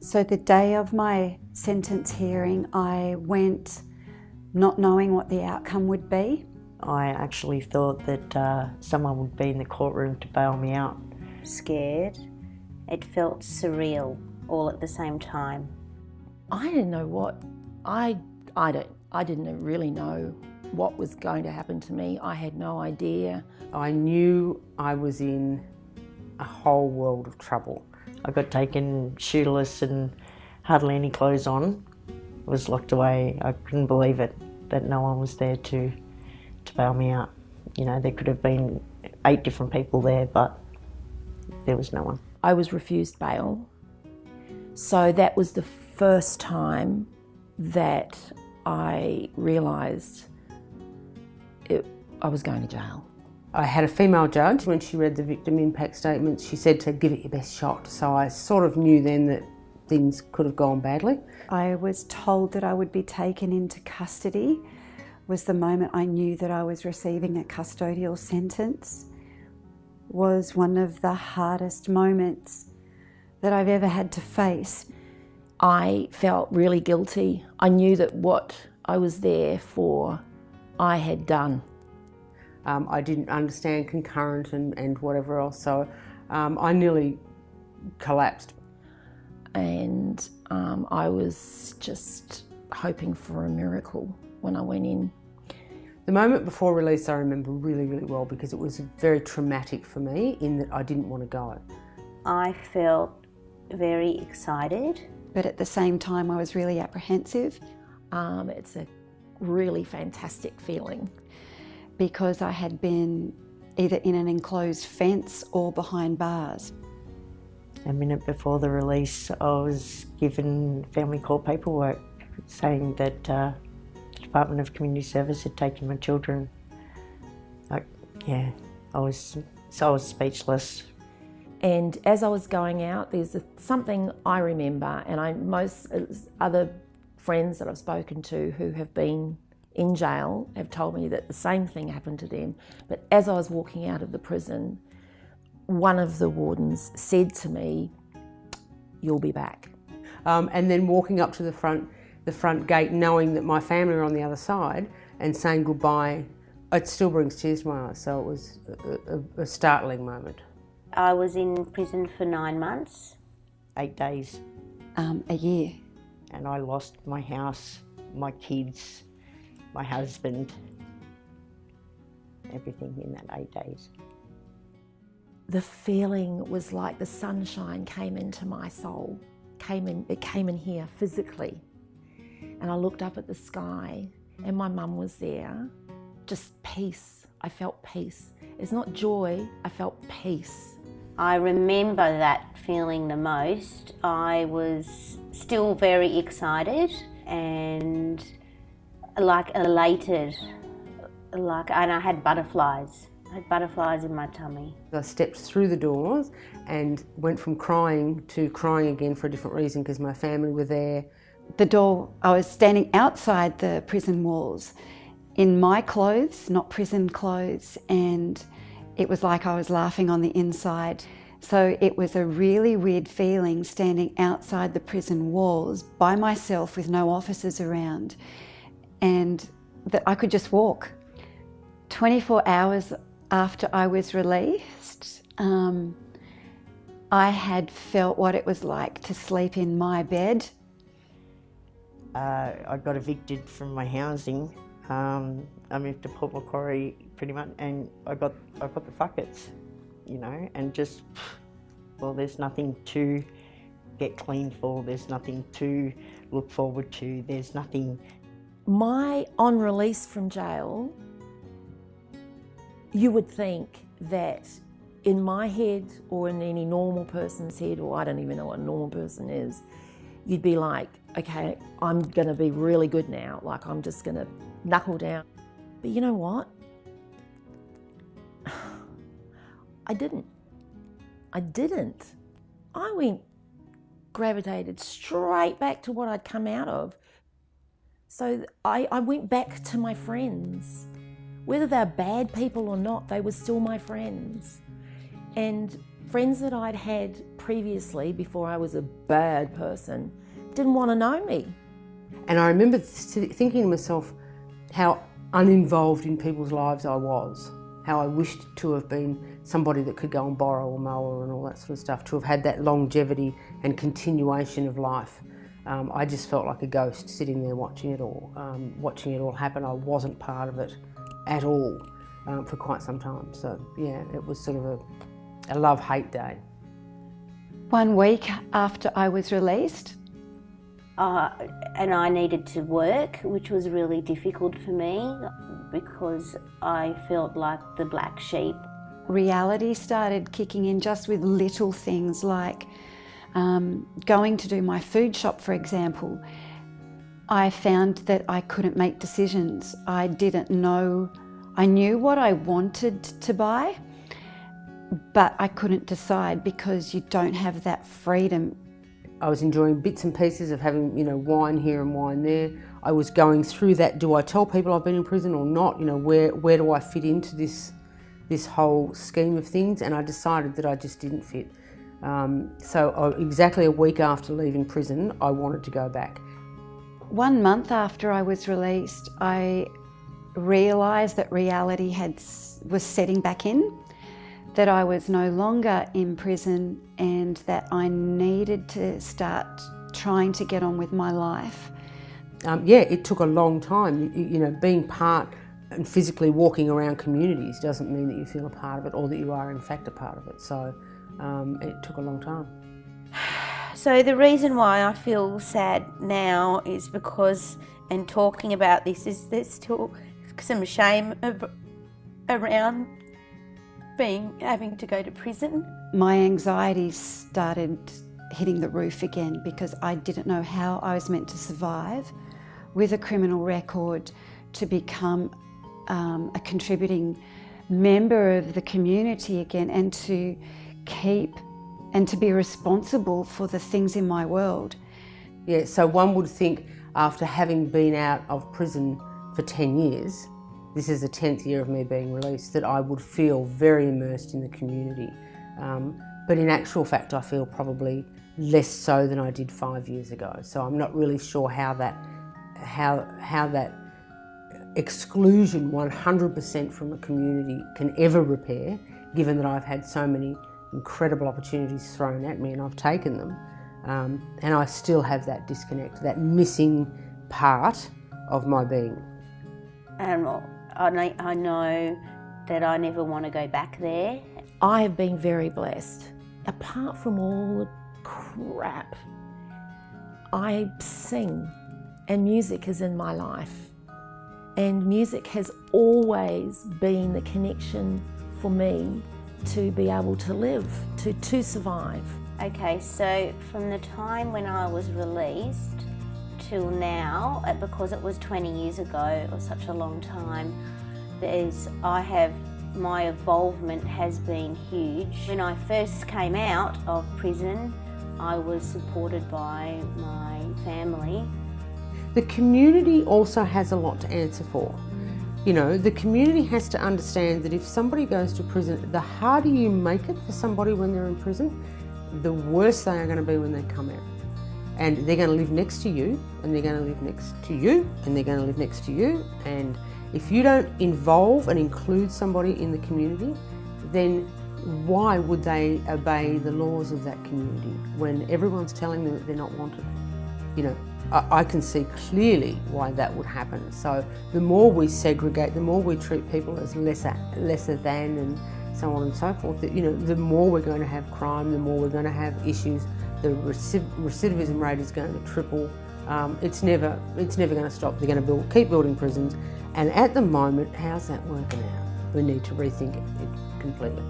So the day of my sentence hearing, I went not knowing what the outcome would be. I actually thought that someone would be in the courtroom to bail me out. Scared. It felt surreal all at the same time. I didn't know what, I didn't really know what was going to happen to me. I had no idea. I knew I was in a whole world of trouble. I got taken shoeless and hardly any clothes on. I was locked away. I couldn't believe it, that no one was there to bail me out. You know, there could have been 8 different people there, but there was no one. I was refused bail. So that was the first time that I realised I was going to jail. I had a female judge. When she read the victim impact statements, she said to give it your best shot. So I sort of knew then that things could have gone badly. I was told that I would be taken into custody. Was the moment I knew that I was receiving a custodial sentence. Was one of the hardest moments that I've ever had to face. I felt really guilty. I knew that what I was there for, I had done. I didn't understand concurrent and whatever else, so I nearly collapsed. And I was just hoping for a miracle when I went in. The moment before release I remember really, really well because it was very traumatic for me in that I didn't want to go. I felt very excited. But at the same time I was really apprehensive. It's a really fantastic feeling. Because I had been either in an enclosed fence or behind bars. A minute before the release, I was given family court paperwork saying that the Department of Community Service had taken my children. I was speechless. And as I was going out, there's something I remember, and most other friends that I've spoken to who have been in jail have told me that the same thing happened to them. But as I was walking out of the prison, one of the wardens said to me, "You'll be back." And then walking up to the front gate, knowing that my family were on the other side and saying goodbye, it still brings tears to my eyes. So it was a startling moment. I was in prison for 9 months. 8 days. A year. And I lost my house, my kids, my husband, everything in that 8 days. The feeling was like the sunshine came into my soul, it came in here physically. And I looked up at the sky and my mum was there. Just peace, I felt peace. It's not joy, I felt peace. I remember that feeling the most. I was still very excited and like elated, and I had butterflies. I had butterflies in my tummy. I stepped through the doors and went from crying to crying again for a different reason because my family were there. The door, I was standing outside the prison walls in my clothes, not prison clothes, and it was like I was laughing on the inside. So it was a really weird feeling standing outside the prison walls by myself with no officers around, and that I could just walk. 24 hours after I was released, I had felt what it was like to sleep in my bed. I got evicted from my housing. I moved to Port Macquarie pretty much, and I got the buckets, you know, and just, well, there's nothing to get clean for, there's nothing to look forward to, there's nothing. On release from jail, you would think that in my head or in any normal person's head, or I don't even know what a normal person is, you'd be like, okay, I'm gonna be really good now, like I'm just gonna knuckle down. But you know what? I didn't. I gravitated straight back to what I'd come out of. So I went back to my friends. Whether they're bad people or not, they were still my friends. And friends that I'd had previously, before I was a bad person, didn't want to know me. And I remember thinking to myself how uninvolved in people's lives I was, how I wished to have been somebody that could go and borrow a mower and all that sort of stuff, to have had that longevity and continuation of life. I just felt like a ghost sitting there watching it all happen. I wasn't part of it at all for quite some time. So yeah, it was sort of a love-hate day. 1 week after I was released, and I needed to work, which was really difficult for me because I felt like the black sheep. reality started kicking in just with little things like going to do my food shop, for example. I found that I couldn't make decisions. I didn't know, I knew what I wanted to buy, but I couldn't decide because you don't have that freedom. I was enjoying bits and pieces of having, wine here and wine there. I was going through that, do I tell people I've been in prison or not? Where do I fit into this whole scheme of things? And I decided that I just didn't fit. So exactly a week after leaving prison, I wanted to go back. 1 month after I was released, I realised that reality was setting back in, that I was no longer in prison and that I needed to start trying to get on with my life. It took a long time. Being part and physically walking around communities doesn't mean that you feel a part of it or that you are in fact a part of it. So it took a long time. So the reason why I feel sad now is because, and talking about this, is there's still some shame around having to go to prison. My anxiety started hitting the roof again because I didn't know how I was meant to survive with a criminal record to become a contributing member of the community again and to keep and to be responsible for the things in my world. Yeah, so one would think after having been out of prison for 10 years, this is the 10th year of me being released, that I would feel very immersed in the community. But in actual fact, I feel probably less so than I did 5 years ago. So I'm not really sure how that exclusion 100% from a community can ever repair, given that I've had so many incredible opportunities thrown at me and I've taken them. And I still have that disconnect, that missing part of my being. And I know that I never want to go back there. I have been very blessed. Apart from all the crap, I sing and music is in my life. And music has always been the connection for me to be able to live, to survive. Okay, so from the time when I was released till now, because it was 20 years ago, it was such a long time, my involvement has been huge. When I first came out of prison, I was supported by my family. The community also has a lot to answer for. The community has to understand that if somebody goes to prison, the harder you make it for somebody when they're in prison, the worse they are going to be when they come out. And they're going to live next to you, and they're going to live next to you, and they're going to live next to you. And if you don't involve and include somebody in the community, then why would they obey the laws of that community when everyone's telling them that they're not wanted? I can see clearly why that would happen. So the more we segregate, the more we treat people as lesser than and so on and so forth, the more we're going to have crime, the more we're going to have issues. The recidivism rate is going to triple. It's never going to stop. They're going to keep building prisons. And at the moment, how's that working out? We need to rethink it completely.